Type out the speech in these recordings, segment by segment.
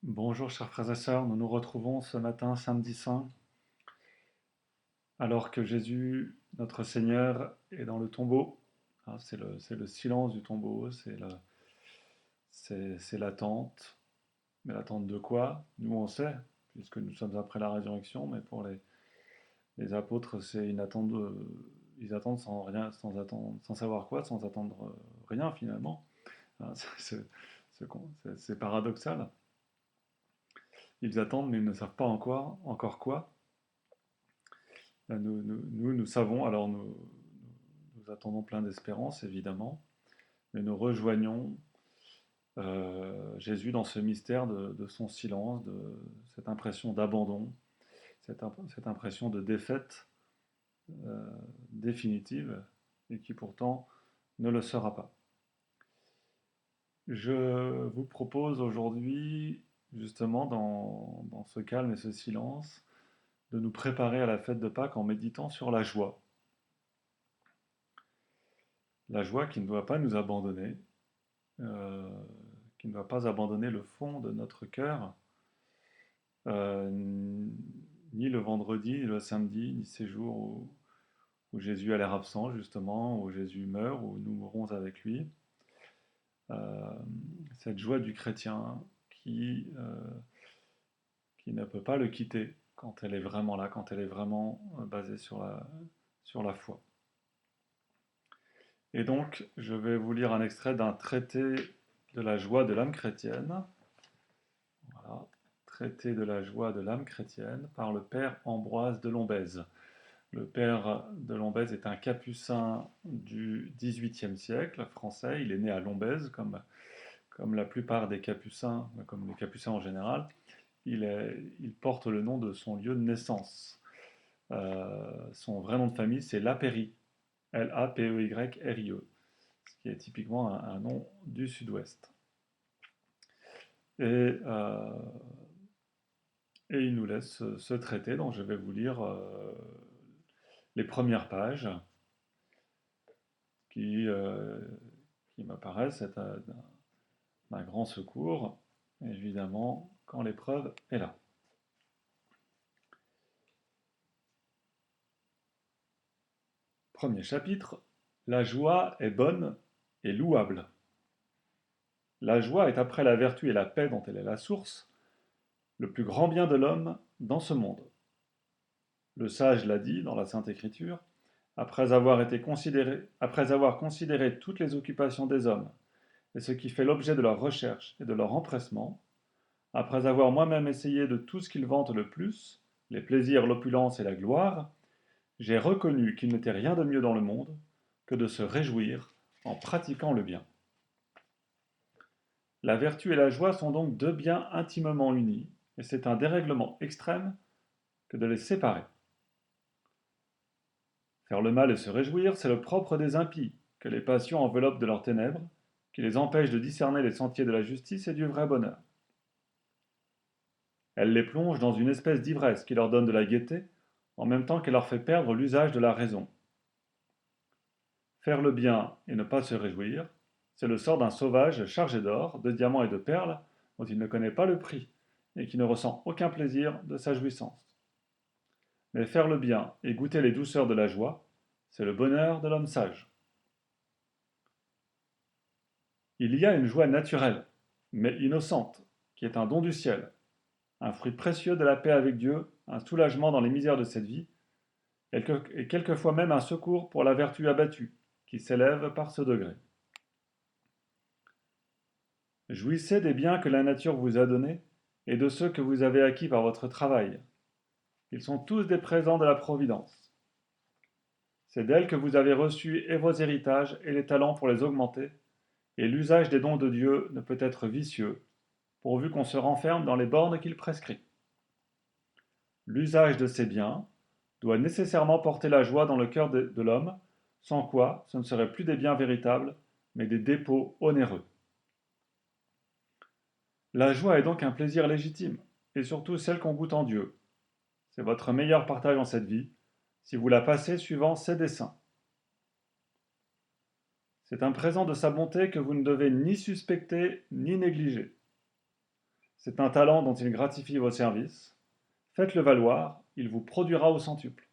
Bonjour chers frères et sœurs, nous nous retrouvons ce matin, samedi saint, alors que Jésus, notre Seigneur, est dans le tombeau. C'est le silence du tombeau, c'est l'attente. Mais l'attente de quoi? Nous on sait, puisque nous sommes après la résurrection, mais pour les apôtres, c'est une attente, ils attendent sans rien, sans attendre, sans savoir quoi, sans attendre rien finalement. Hein, c'est paradoxal. Ils attendent, mais ils ne savent pas encore quoi. Nous savons, alors nous attendons plein d'espérance, évidemment, mais nous rejoignons Jésus dans ce mystère de son silence, de cette impression d'abandon, cette impression de défaite euh, définitive, et qui pourtant ne le sera pas. Je vous propose aujourd'hui, justement, dans ce calme et ce silence, de nous préparer à la fête de Pâques en méditant sur la joie. La joie qui ne doit pas nous abandonner, euh, qui ne doit pas abandonner le fond de notre cœur, euh, ni le vendredi, ni le samedi, ni ces jours où Jésus a l'air absent, justement, où Jésus meurt, où nous mourrons avec lui. Euh, cette joie du chrétien qui ne peut pas le quitter quand elle est vraiment là, quand elle est vraiment basée sur la foi. Et donc, je vais vous lire un extrait d'un traité de la joie de l'âme chrétienne. Voilà. Traité de la joie de l'âme chrétienne par le père Ambroise de Lombèze. Le père de Lombèze est un capucin du XVIIIe siècle français. Il est né à Lombèze, comme la plupart des capucins, comme les capucins en général. Il porte le nom de son lieu de naissance. Son vrai nom de famille, c'est Lapéry, Lapeyryrie, ce qui est typiquement un nom du sud-ouest. Et, euh, et il nous laisse ce traité dont je vais vous lire les premières pages qui, euh, qui m'apparaissent être d'un grand secours, évidemment, quand l'épreuve est là. Premier chapitre, la joie est bonne et louable. La joie est après la vertu et la paix dont elle est la source, le plus grand bien de l'homme dans ce monde. Le sage l'a dit dans la Sainte Écriture, après avoir considéré toutes les occupations des hommes et ce qui fait l'objet de leur recherche et de leur empressement, après avoir moi-même essayé de tout ce qu'ils vantent le plus, les plaisirs, l'opulence et la gloire, j'ai reconnu qu'il n'était rien de mieux dans le monde que de se réjouir en pratiquant le bien. La vertu et la joie sont donc deux biens intimement unis, et c'est un dérèglement extrême que de les séparer. Faire le mal et se réjouir, c'est le propre des impies, que les passions enveloppent de leurs ténèbres, qui les empêchent de discerner les sentiers de la justice et du vrai bonheur. Elles les plongent dans une espèce d'ivresse qui leur donne de la gaieté, en même temps qu'elle leur fait perdre l'usage de la raison. Faire le bien et ne pas se réjouir, c'est le sort d'un sauvage chargé d'or, de diamants et de perles, dont il ne connaît pas le prix, et qui ne ressent aucun plaisir de sa jouissance. Mais faire le bien et goûter les douceurs de la joie, c'est le bonheur de l'homme sage. Il y a une joie naturelle, mais innocente, qui est un don du ciel, un fruit précieux de la paix avec Dieu, un soulagement dans les misères de cette vie, et quelquefois même un secours pour la vertu abattue, qui s'élève par ce degré. Jouissez des biens que la nature vous a donnés, et de ceux que vous avez acquis par votre travail. Ils sont tous des présents de la Providence. C'est d'elle que vous avez reçu et vos héritages et les talents pour les augmenter, et l'usage des dons de Dieu ne peut être vicieux, pourvu qu'on se renferme dans les bornes qu'il prescrit. L'usage de ces biens doit nécessairement porter la joie dans le cœur de l'homme, sans quoi ce ne seraient plus des biens véritables, mais des dépôts onéreux. La joie est donc un plaisir légitime, et surtout celle qu'on goûte en Dieu. C'est votre meilleur partage en cette vie, si vous la passez suivant ses desseins. C'est un présent de sa bonté que vous ne devez ni suspecter ni négliger. C'est un talent dont il gratifie vos services. Faites-le valoir, il vous produira au centuple.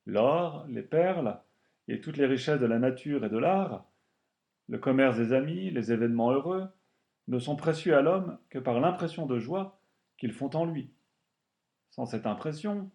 L'or, les perles et toutes les richesses de la nature et de l'art, le commerce des amis, les événements heureux, ne sont précieux à l'homme que par l'impression de joie qu'ils font en lui. Sans cette impression,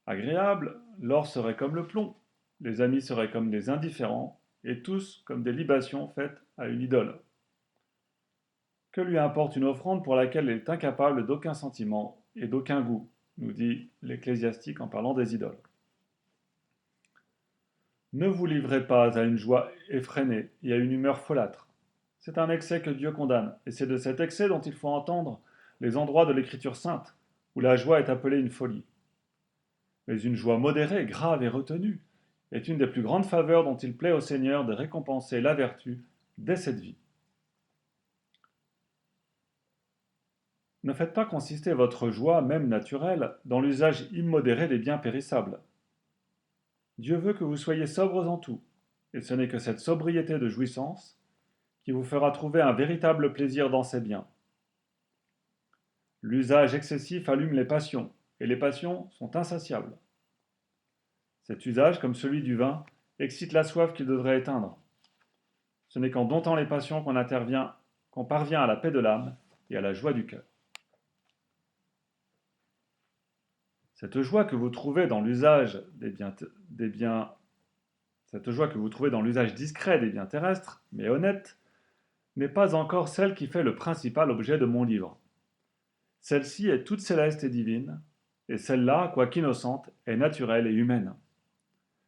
agréable, l'or serait comme le plomb, les amis seraient comme des indifférents, et tous comme des libations faites à une idole. Que lui importe une offrande pour laquelle elle est incapable d'aucun sentiment et d'aucun goût, nous dit l'ecclésiastique en parlant des idoles. Ne vous livrez pas à une joie effrénée et à une humeur folâtre. C'est un excès que Dieu condamne, et c'est de cet excès dont il faut entendre les endroits de l'Écriture sainte, où la joie est appelée une folie. Mais une joie modérée, grave et retenue, est une des plus grandes faveurs dont il plaît au Seigneur de récompenser la vertu dès cette vie. Ne faites pas consister votre joie, même naturelle, dans l'usage immodéré des biens périssables. Dieu veut que vous soyez sobres en tout, et ce n'est que cette sobriété de jouissance qui vous fera trouver un véritable plaisir dans ces biens. L'usage excessif allume les passions, et les passions sont insatiables. Cet usage, comme celui du vin, excite la soif qu'il devrait éteindre. Ce n'est qu'en domptant les passions qu'on parvient à la paix de l'âme et à la joie du cœur. Cette joie que vous trouvez dans l'usage cette joie que vous trouvez dans l'usage discret des biens terrestres, mais honnête, n'est pas encore celle qui fait le principal objet de mon livre. Celle-ci est toute céleste et divine, et celle-là, quoiqu'innocente, est naturelle et humaine.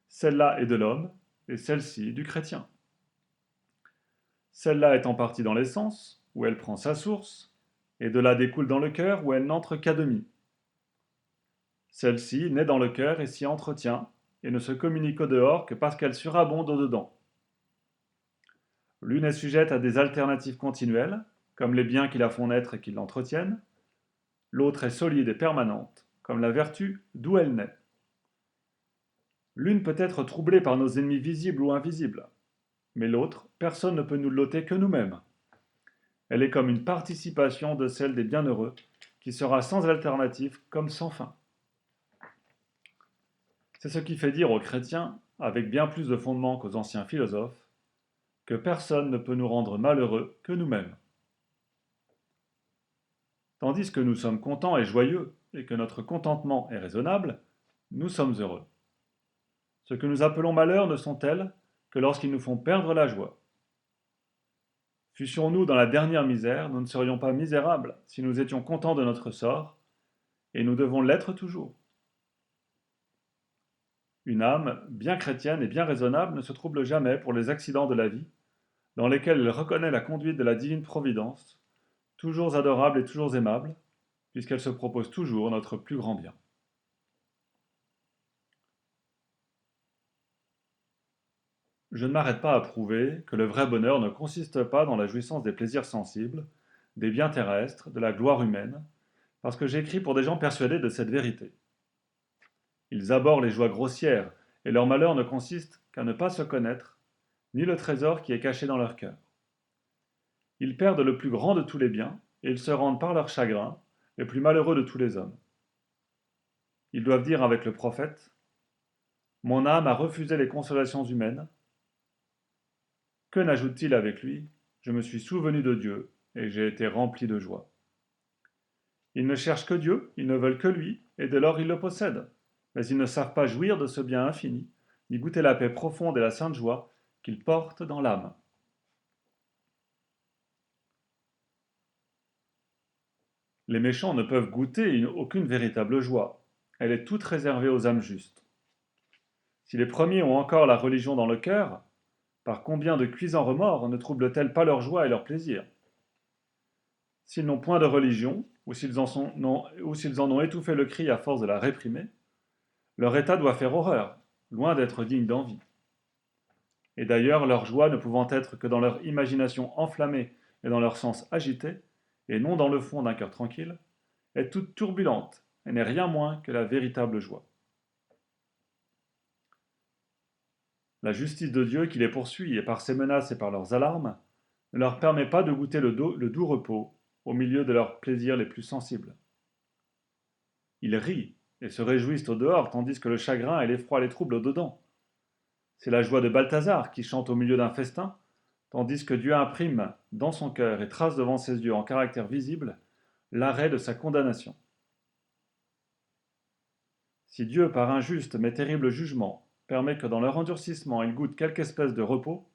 Celle-là est de l'homme, et celle-ci du chrétien. Celle-là est en partie dans les sens, où elle prend sa source, et de là découle dans le cœur, où elle n'entre qu'à demi. Celle-ci naît dans le cœur et s'y entretient, et ne se communique au dehors que parce qu'elle surabonde au dedans. L'une est sujette à des alternatives continuelles, comme les biens qui la font naître et qui l'entretiennent. L'autre est solide et permanente, comme la vertu d'où elle naît. L'une peut être troublée par nos ennemis visibles ou invisibles, mais l'autre, personne ne peut nous l'ôter que nous-mêmes. Elle est comme une participation de celle des bienheureux, qui sera sans alternative comme sans fin. C'est ce qui fait dire aux chrétiens, avec bien plus de fondement qu'aux anciens philosophes, que personne ne peut nous rendre malheureux que nous-mêmes. Tandis que nous sommes contents et joyeux, et que notre contentement est raisonnable, nous sommes heureux. Ce que nous appelons malheur ne sont elles que lorsqu'ils nous font perdre la joie. Fussions-nous dans la dernière misère, nous ne serions pas misérables si nous étions contents de notre sort, et nous devons l'être toujours. Une âme, bien chrétienne et bien raisonnable, ne se trouble jamais pour les accidents de la vie, dans lesquels elle reconnaît la conduite de la divine providence, toujours adorable et toujours aimable, puisqu'elle se propose toujours notre plus grand bien. Je ne m'arrête pas à prouver que le vrai bonheur ne consiste pas dans la jouissance des plaisirs sensibles, des biens terrestres, de la gloire humaine, parce que j'écris pour des gens persuadés de cette vérité. Ils abhorrent les joies grossières, et leur malheur ne consiste qu'à ne pas se connaître, ni le trésor qui est caché dans leur cœur. Ils perdent le plus grand de tous les biens, et ils se rendent par leur chagrin les plus malheureux de tous les hommes. Ils doivent dire avec le prophète, « Mon âme a refusé les consolations humaines. » Que n'ajoute-t-il avec lui? Je me suis souvenu de Dieu, et j'ai été rempli de joie. Ils ne cherchent que Dieu, ils ne veulent que lui, et dès lors ils le possèdent. Mais ils ne savent pas jouir de ce bien infini, ni goûter la paix profonde et la sainte joie qu'ils portent dans l'âme. Les méchants ne peuvent goûter aucune véritable joie. Elle est toute réservée aux âmes justes. Si les premiers ont encore la religion dans le cœur, par combien de cuisants remords ne trouble-t-elle pas leur joie et leur plaisir? S'ils n'ont point de religion, ou s'ils en ont étouffé le cri à force de la réprimer, leur état doit faire horreur, loin d'être digne d'envie. Et d'ailleurs, leur joie ne pouvant être que dans leur imagination enflammée et dans leur sens agité, et non dans le fond d'un cœur tranquille, est toute turbulente, et n'est rien moins que la véritable joie. La justice de Dieu qui les poursuit, et par ses menaces et par leurs alarmes, ne leur permet pas de goûter le doux repos au milieu de leurs plaisirs les plus sensibles. Ils rient et se réjouissent au dehors, tandis que le chagrin et l'effroi les troublent au dedans. C'est la joie de Balthazar qui chante au milieu d'un festin, tandis que Dieu imprime dans son cœur et trace devant ses yeux en caractère visible l'arrêt de sa condamnation. Si Dieu, par un juste mais terrible jugement, permet que dans leur endurcissement ils goûtent quelque espèce de repos,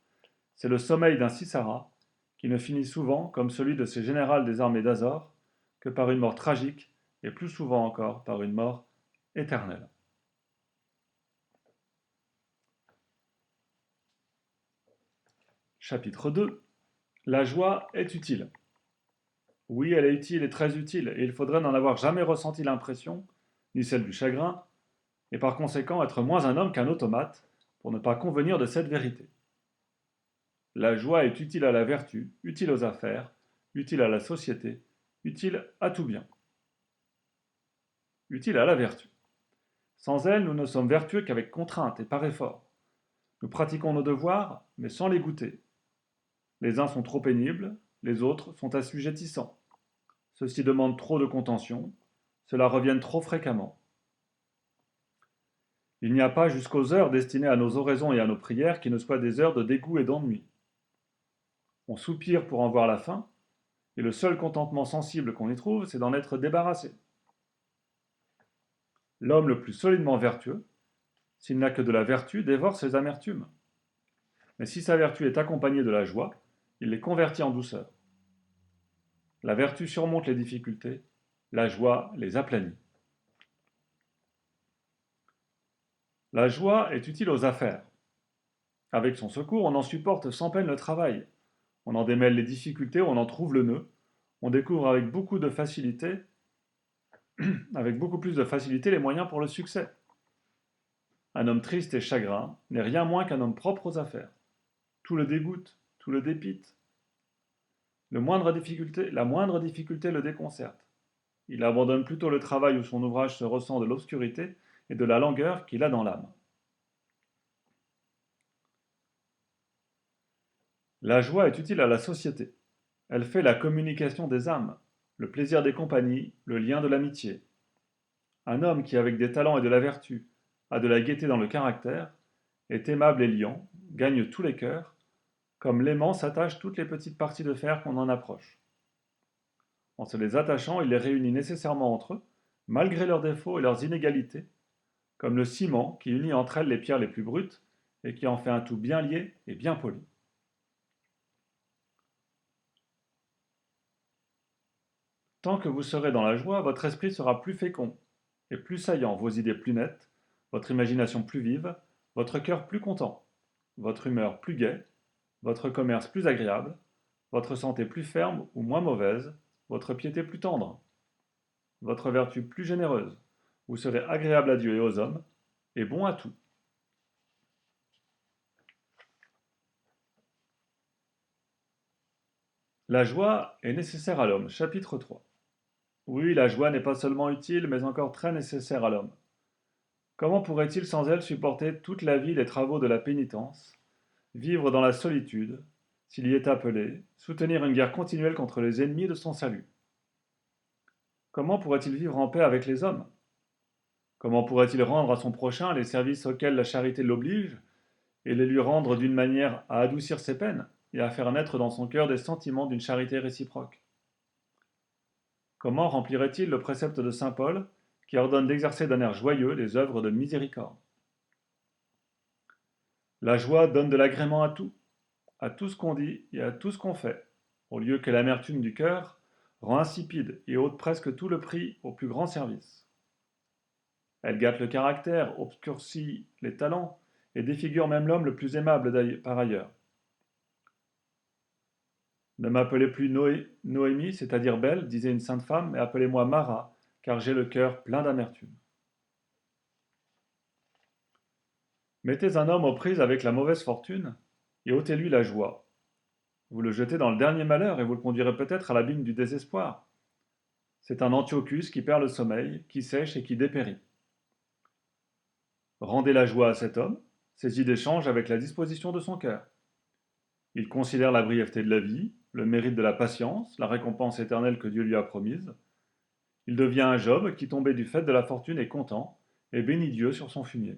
c'est le sommeil d'un Sisara, qui ne finit souvent, comme celui de ces généraux des armées d'Azor, que par une mort tragique, et plus souvent encore par une mort éternelle. Chapitre 2. La joie est utile. Oui, elle est utile et très utile, et il faudrait n'en avoir jamais ressenti l'impression, ni celle du chagrin, et par conséquent être moins un homme qu'un automate, pour ne pas convenir de cette vérité. La joie est utile à la vertu, utile aux affaires, utile à la société, utile à tout bien. Utile à la vertu. Sans elle, nous ne sommes vertueux qu'avec contrainte et par effort. Nous pratiquons nos devoirs, mais sans les goûter. Les uns sont trop pénibles, les autres sont assujettissants. Ceux-ci demandent trop de contention, cela revient trop fréquemment. Il n'y a pas jusqu'aux heures destinées à nos oraisons et à nos prières qui ne soient des heures de dégoût et d'ennui. On soupire pour en voir la fin, et le seul contentement sensible qu'on y trouve, c'est d'en être débarrassé. L'homme le plus solidement vertueux, s'il n'a que de la vertu, dévore ses amertumes. Mais si sa vertu est accompagnée de la joie, il les convertit en douceur. La vertu surmonte les difficultés, la joie les aplanit. La joie est utile aux affaires. Avec son secours, on en supporte sans peine le travail. On en démêle les difficultés, on en trouve le nœud. On découvre avec beaucoup de facilité, avec beaucoup plus de facilité les moyens pour le succès. Un homme triste et chagrin n'est rien moins qu'un homme propre aux affaires. Tout le dégoûte, tout le dépite. La moindre difficulté le déconcerte. Il abandonne plutôt le travail où son ouvrage se ressent de l'obscurité et de la langueur qu'il a dans l'âme. La joie est utile à la société. Elle fait la communication des âmes, le plaisir des compagnies, le lien de l'amitié. Un homme qui, avec des talents et de la vertu, a de la gaieté dans le caractère, est aimable et liant, gagne tous les cœurs, comme l'aimant s'attache toutes les petites parties de fer qu'on en approche. En se les attachant, il les réunit nécessairement entre eux, malgré leurs défauts et leurs inégalités, comme le ciment qui unit entre elles les pierres les plus brutes et qui en fait un tout bien lié et bien poli. Tant que vous serez dans la joie, votre esprit sera plus fécond et plus saillant, vos idées plus nettes, votre imagination plus vive, votre cœur plus content, votre humeur plus gaie, votre commerce plus agréable, votre santé plus ferme ou moins mauvaise, votre piété plus tendre, votre vertu plus généreuse. Vous serez agréable à Dieu et aux hommes, et bon à tout. La joie est nécessaire à l'homme. Chapitre 3. Oui, la joie n'est pas seulement utile, mais encore très nécessaire à l'homme. Comment pourrait-il sans elle supporter toute la vie les travaux de la pénitence, vivre dans la solitude, s'il y est appelé, soutenir une guerre continuelle contre les ennemis de son salut? Comment pourrait-il vivre en paix avec les hommes? Comment pourrait-il rendre à son prochain les services auxquels la charité l'oblige, et les lui rendre d'une manière à adoucir ses peines, et à faire naître dans son cœur des sentiments d'une charité réciproque? Comment remplirait-il le précepte de saint Paul, qui ordonne d'exercer d'un air joyeux les œuvres de miséricorde? La joie donne de l'agrément à tout ce qu'on dit et à tout ce qu'on fait, au lieu que l'amertume du cœur rend insipide et ôte presque tout le prix au plus grand service. Elle gâte le caractère, obscurcit les talents et défigure même l'homme le plus aimable par ailleurs. Ne m'appelez plus Noémie, c'est-à-dire belle, disait une sainte femme, mais appelez-moi Mara, car j'ai le cœur plein d'amertume. Mettez un homme aux prises avec la mauvaise fortune, et ôtez-lui la joie. Vous le jetez dans le dernier malheur, et vous le conduirez peut-être à l'abîme du désespoir. C'est un Antiochus qui perd le sommeil, qui sèche et qui dépérit. Rendez la joie à cet homme, ses idées changent avec la disposition de son cœur. Il considère la brièveté de la vie, le mérite de la patience, la récompense éternelle que Dieu lui a promise. Il devient un Job qui, tombé du fait de la fortune, est content et bénit Dieu sur son fumier.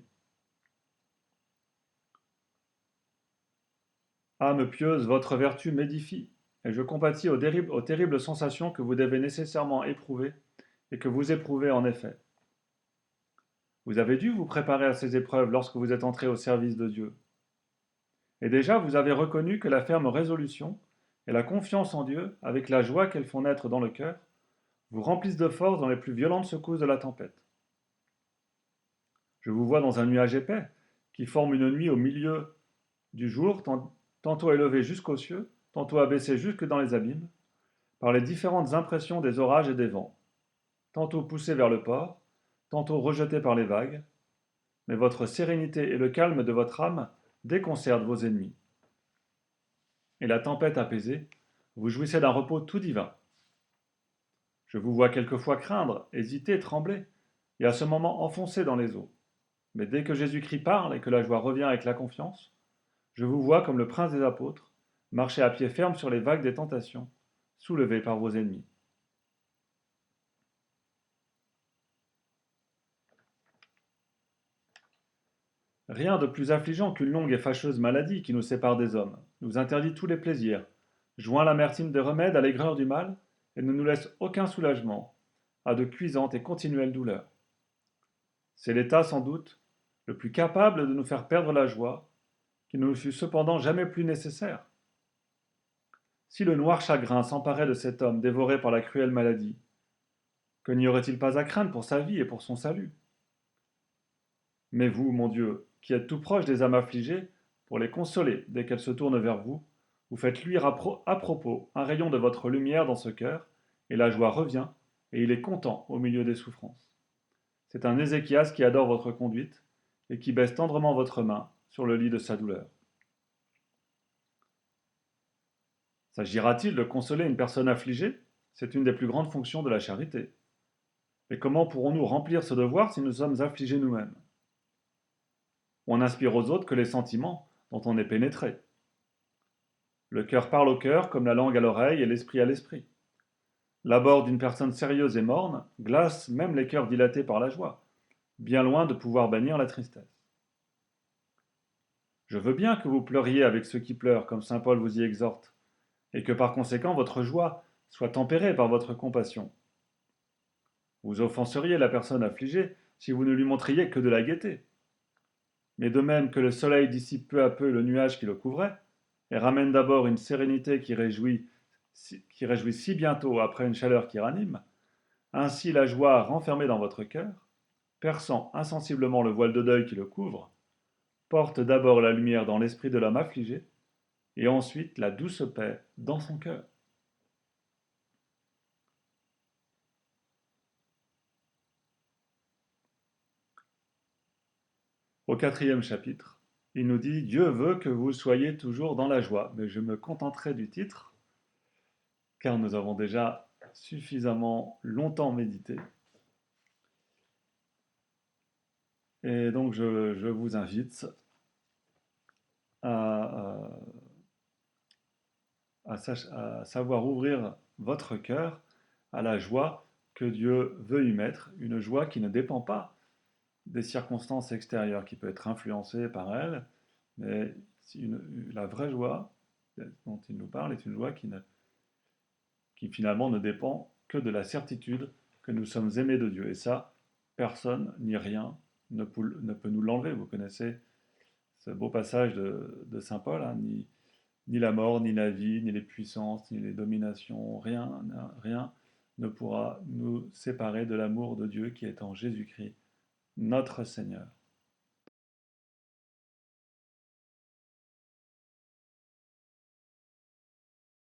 Âme pieuse, votre vertu m'édifie, et je compatis aux terribles sensations que vous devez nécessairement éprouver et que vous éprouvez en effet. Vous avez dû vous préparer à ces épreuves lorsque vous êtes entré au service de Dieu. Et déjà, vous avez reconnu que la ferme résolution et la confiance en Dieu, avec la joie qu'elles font naître dans le cœur, vous remplissent de force dans les plus violentes secousses de la tempête. Je vous vois dans un nuage épais, qui forme une nuit au milieu du jour, tantôt élevé jusqu'aux cieux, tantôt abaissé jusque dans les abîmes, par les différentes impressions des orages et des vents, tantôt poussé vers le port, tantôt rejeté par les vagues, mais votre sérénité et le calme de votre âme déconcertent vos ennemis. Et la tempête apaisée, vous jouissez d'un repos tout divin. Je vous vois quelquefois craindre, hésiter, trembler, et à ce moment enfoncer dans les eaux. Mais dès que Jésus-Christ parle et que la joie revient avec la confiance, je vous vois comme le prince des apôtres, marcher à pied ferme sur les vagues des tentations, soulevé par vos ennemis. Rien de plus affligeant qu'une longue et fâcheuse maladie qui nous sépare des hommes, nous interdit tous les plaisirs, joint l'amertume des remèdes à l'aigreur du mal, et ne nous laisse aucun soulagement, à de cuisantes et continuelles douleurs. C'est l'état, sans doute, le plus capable de nous faire perdre la joie, qui ne nous fut cependant jamais plus nécessaire. Si le noir chagrin s'emparait de cet homme dévoré par la cruelle maladie, que n'y aurait-il pas à craindre pour sa vie et pour son salut? Mais vous, mon Dieu, qui êtes tout proche des âmes affligées, pour les consoler dès qu'elles se tournent vers vous, vous faites luire à propos un rayon de votre lumière dans ce cœur, et la joie revient, et il est content au milieu des souffrances. C'est un Ézéchias qui adore votre conduite, et qui baisse tendrement votre main sur le lit de sa douleur. S'agira-t-il de consoler une personne affligée? C'est une des plus grandes fonctions de la charité. Mais comment pourrons-nous remplir ce devoir si nous sommes affligés nous-mêmes? On n'inspire aux autres que les sentiments dont on est pénétré. Le cœur parle au cœur comme la langue à l'oreille et l'esprit à l'esprit. L'abord d'une personne sérieuse et morne glace même les cœurs dilatés par la joie, bien loin de pouvoir bannir la tristesse. Je veux bien que vous pleuriez avec ceux qui pleurent, comme saint Paul vous y exhorte, et que par conséquent votre joie soit tempérée par votre compassion. Vous offenseriez la personne affligée si vous ne lui montriez que de la gaieté. Mais de même que le soleil dissipe peu à peu le nuage qui le couvrait, et ramène d'abord une sérénité qui réjouit si bientôt après une chaleur qui ranime, ainsi la joie renfermée dans votre cœur, perçant insensiblement le voile de deuil qui le couvre, porte d'abord la lumière dans l'esprit de l'homme affligé, et ensuite la douce paix dans son cœur. Au 4e chapitre, il nous dit « Dieu veut que vous soyez toujours dans la joie », mais je me contenterai du titre, car nous avons déjà suffisamment longtemps médité. Et donc je vous invite à, à savoir ouvrir votre cœur à la joie que Dieu veut y mettre, une joie qui ne dépend pas des circonstances extérieures, qui peut être influencée par elles, mais la vraie joie dont il nous parle est une joie qui finalement ne dépend que de la certitude que nous sommes aimés de Dieu. Et ça, personne ni rien ne peut nous l'enlever. Vous connaissez ce beau passage de Saint Paul, hein, ni la mort, ni la vie, ni les puissances, ni les dominations, rien ne pourra nous séparer de l'amour de Dieu qui est en Jésus-Christ, notre Seigneur.